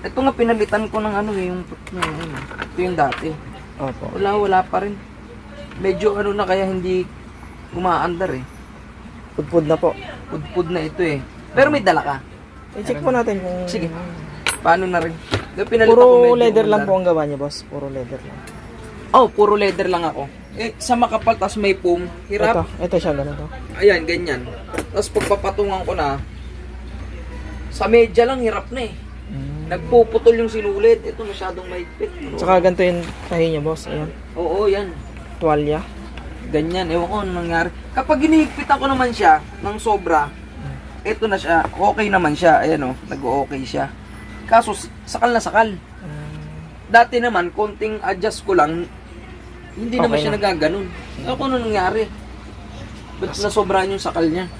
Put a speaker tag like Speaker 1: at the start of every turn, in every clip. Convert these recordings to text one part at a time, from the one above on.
Speaker 1: Ito nga pinalitan ko ng ano yung ito yung dati.
Speaker 2: Opo.
Speaker 1: Wala pa rin. Medyo ano na kaya hindi umaandar eh.
Speaker 2: Pudpud na po.
Speaker 1: Pudpud na ito eh. Pero may dala ka.
Speaker 2: I-check po natin kung...
Speaker 1: Sige. Paano na rin? Pinalitan ko
Speaker 2: Puro
Speaker 1: medyo
Speaker 2: leather lang
Speaker 1: umandar.
Speaker 2: po ang gawa niyo, boss. Puro leather lang.
Speaker 1: Oh, puro leather lang ako. Eh, sa makapal, tas may foam. Hirap.
Speaker 2: Ito siya, ganito.
Speaker 1: Ayan, ganyan. Tapos pagpapatungan ko na, sa medya lang, hirap na eh. Nagpuputol yung sinulid. Ito masyadong mahigpit.
Speaker 2: Tsaka ganito yung tahi niya, boss. Ayan.
Speaker 1: Oo, yan.
Speaker 2: Tuwalya.
Speaker 1: Ganyan. Ewan ko anong nangyari. Kapag hinihigpitan ko naman siya ng sobra, ito na siya. Okay naman siya. Ayan o, nag-okay siya. Kaso, sakal na sakal. Dati naman, konting adjust ko lang, hindi naman
Speaker 2: Okay
Speaker 1: siya
Speaker 2: na.
Speaker 1: nagaganon. Ewan ko anong nangyari. Ba't nasobrahan yung sakal niya?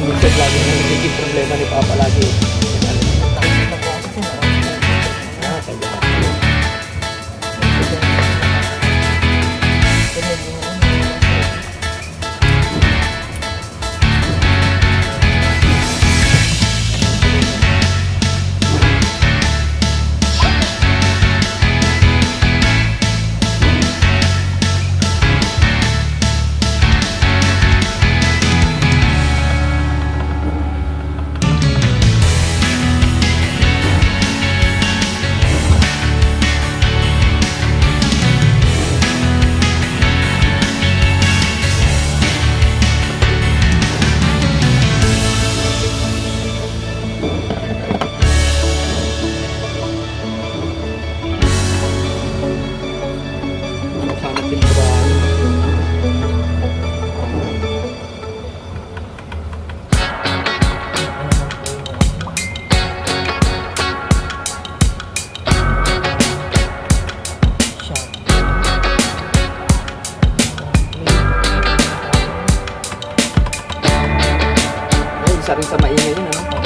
Speaker 2: Minsan lagi na nagiging problema ni Papa lagi.
Speaker 1: Sana pintrahan. Ay, isa rin sa maingay yun, ano?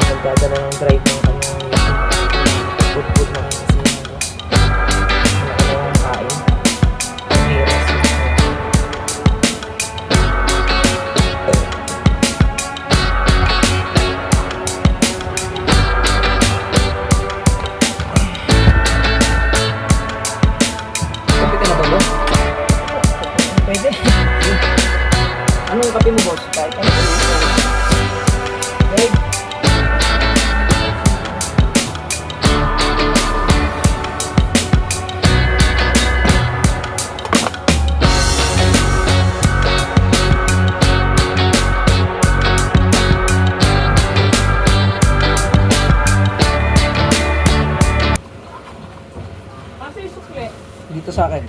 Speaker 2: Nagdadala ng drive ng kanyang pudpud na kasi yung kain. Hiras.
Speaker 1: Kape ka na ba, boss?
Speaker 2: Pwede.
Speaker 1: Anong kape mo, boss? Kahit ano.
Speaker 2: Pwede.
Speaker 1: Dito sa akin.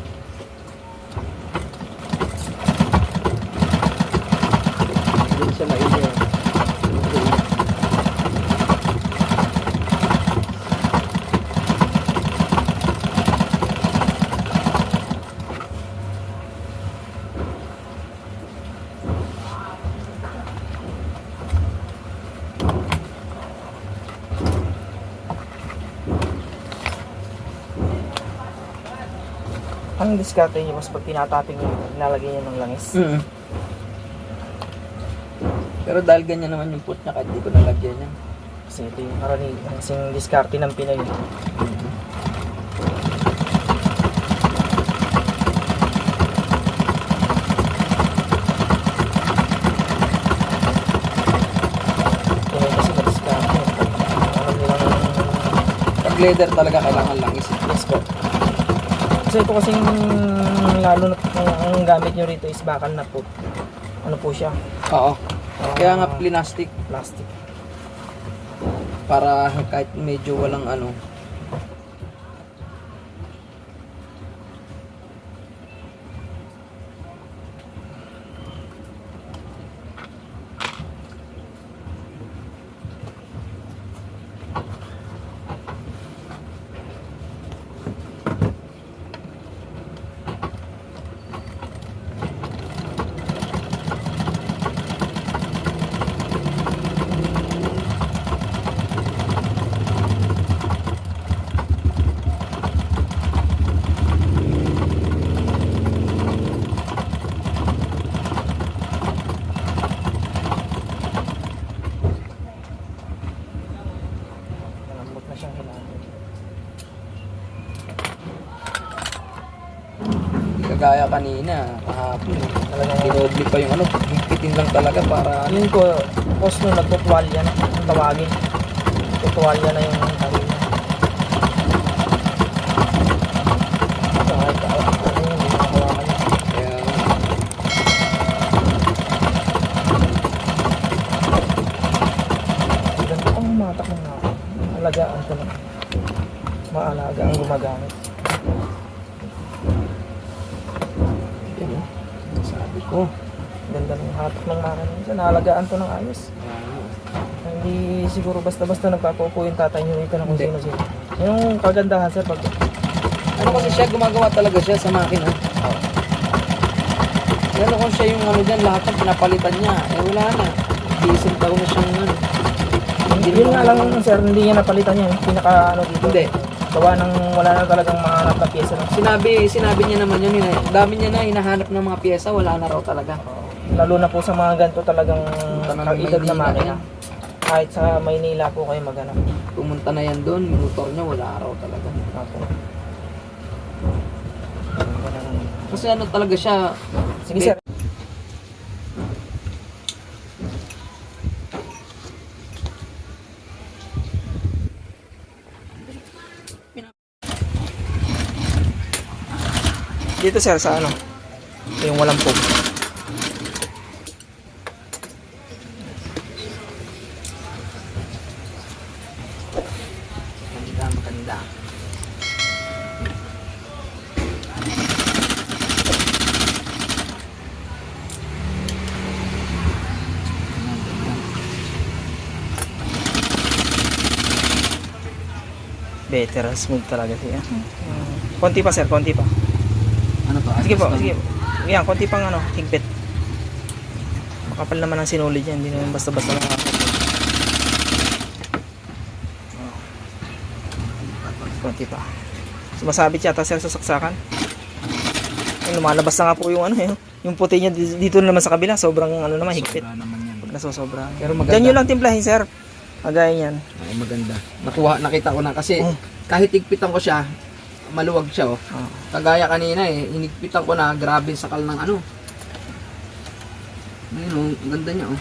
Speaker 2: Ang diskarte niyo mas pag tinatapping niyo, nilalagay niyo ng langis.
Speaker 1: Pero dahil ganyan naman yung put niya, kahit di ko nalagyan yan.
Speaker 2: Kasi ito yung karaniwan kasing diskarte ng Pinoy. Pinoy kasi madiskarte. Ano nilang
Speaker 1: Pag leather talaga kailangan lang is.
Speaker 2: yes po. Kasi ito kasing lalo na ang gamit nyo rito is bakal na po. Ano po siya?
Speaker 1: Oo. Kaya nga plastic
Speaker 2: Plastic.
Speaker 1: para kahit medyo walang ano.
Speaker 2: Malambot na siyang hilahin.
Speaker 1: Kagaya kanina, kahapon.
Speaker 2: Talagang
Speaker 1: Dinoble pa yung ano, higpitin lang talaga para
Speaker 2: yun ko, post nung nagtutwalya na, ang tawagin. Tutwalya na yung kanina. Kahit ano yung ginagawa niya.
Speaker 1: kaya
Speaker 2: Ganito ang matak ng natin. Alagaan ko lang. Maalaga ang gumagamit.
Speaker 1: yun, sabi ko.
Speaker 2: Ganda ng hatak ng makina niya. Naalagaan to ng ayos. Hindi siguro basta-basta nagpapupo yung tatay niyo ito na kung
Speaker 1: Hindi.
Speaker 2: sino-sino. Yung kagandahan sir, pag
Speaker 1: Ano kasi siya, gumagawa talaga siya sa makina. Lalo kung siya yung ano dyan, lahat ng pinapalitan niya, eh wala na. Isang taon na siyang ano.
Speaker 2: yun nga lang sir, hindi niya napalitan yan. Pinaka ano dito.
Speaker 1: Hindi.
Speaker 2: Gawa ng wala na talagang mahanap na pyesa. No?
Speaker 1: Sinabi niya naman yun, dami niya na hinahanap ng mga piyesa, wala na raw talaga.
Speaker 2: Lalo na po sa mga ganito talagang
Speaker 1: Punta na ng
Speaker 2: kag-edad na
Speaker 1: Maynila
Speaker 2: makina.
Speaker 1: yan.
Speaker 2: Kahit sa Maynila po kayo maghanap.
Speaker 1: Pumunta na yan doon, motor niya, wala raw talaga.
Speaker 2: Opo.
Speaker 1: Kasi ano talaga siya,
Speaker 2: Sige sir. Dito sir sa ano? Yung walang pog.
Speaker 1: maganda.
Speaker 2: Better, smooth talaga siya. Konti pa sir, konti pa.
Speaker 1: Ano to?
Speaker 2: Sige po, sige. Yan, konti pang ano, higpit. Makapal naman ang sinulid yan, hindi naman basta-basta nakakapal. Konti pa. Sumasabit yata sir sa saksakan. Ay, lumalabas na nga po yung ano yung puti niya dito naman sa kabila, sobrang ano naman, higpit.
Speaker 1: Sobra naman yan.
Speaker 2: Pag nasosobra.
Speaker 1: Pero maganda.
Speaker 2: Diyan yun lang timplahin sir. Kagaya niyan.
Speaker 1: Ay, maganda. Nakita ko na kasi kahit higpitan ko siya, maluwag siya oh.
Speaker 2: Oh.
Speaker 1: Kagaya kanina hinigpitan ko na, grabe yung sakal ng ano. Ayun oh, ang ganda niya oh.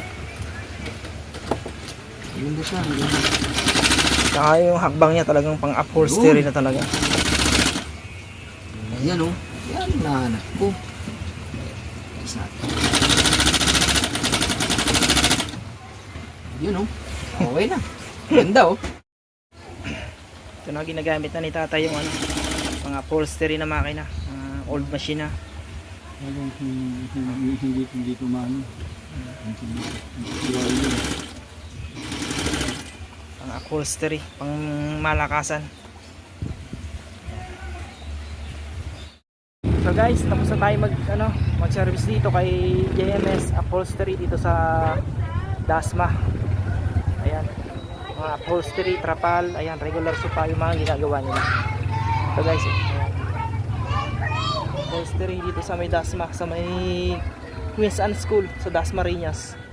Speaker 1: Ang ganda siya, ang ganda.
Speaker 2: Saka yung hakbang niya talagang pang upholstery na talaga.
Speaker 1: Yan oh. Yan nahanap ko. Isa. Yun oh. Okay na. Ganda oh.
Speaker 2: Ito na ginagamit na ni tatay yung ano, mga upholstery na makina, old machine na.
Speaker 3: Hindi tumano.
Speaker 2: Pang upholstery, pang malakasan. So guys, tapos na tayo mag-service dito kay JMS Upholstery dito sa Dasma. Ayan. Mga upholstery, trapal, ayan, regular sofa yung mga ginagawa nila. So guys, ayan. upholstery dito sa may Dasma, sa may Queens Anne School sa Dasmariñas.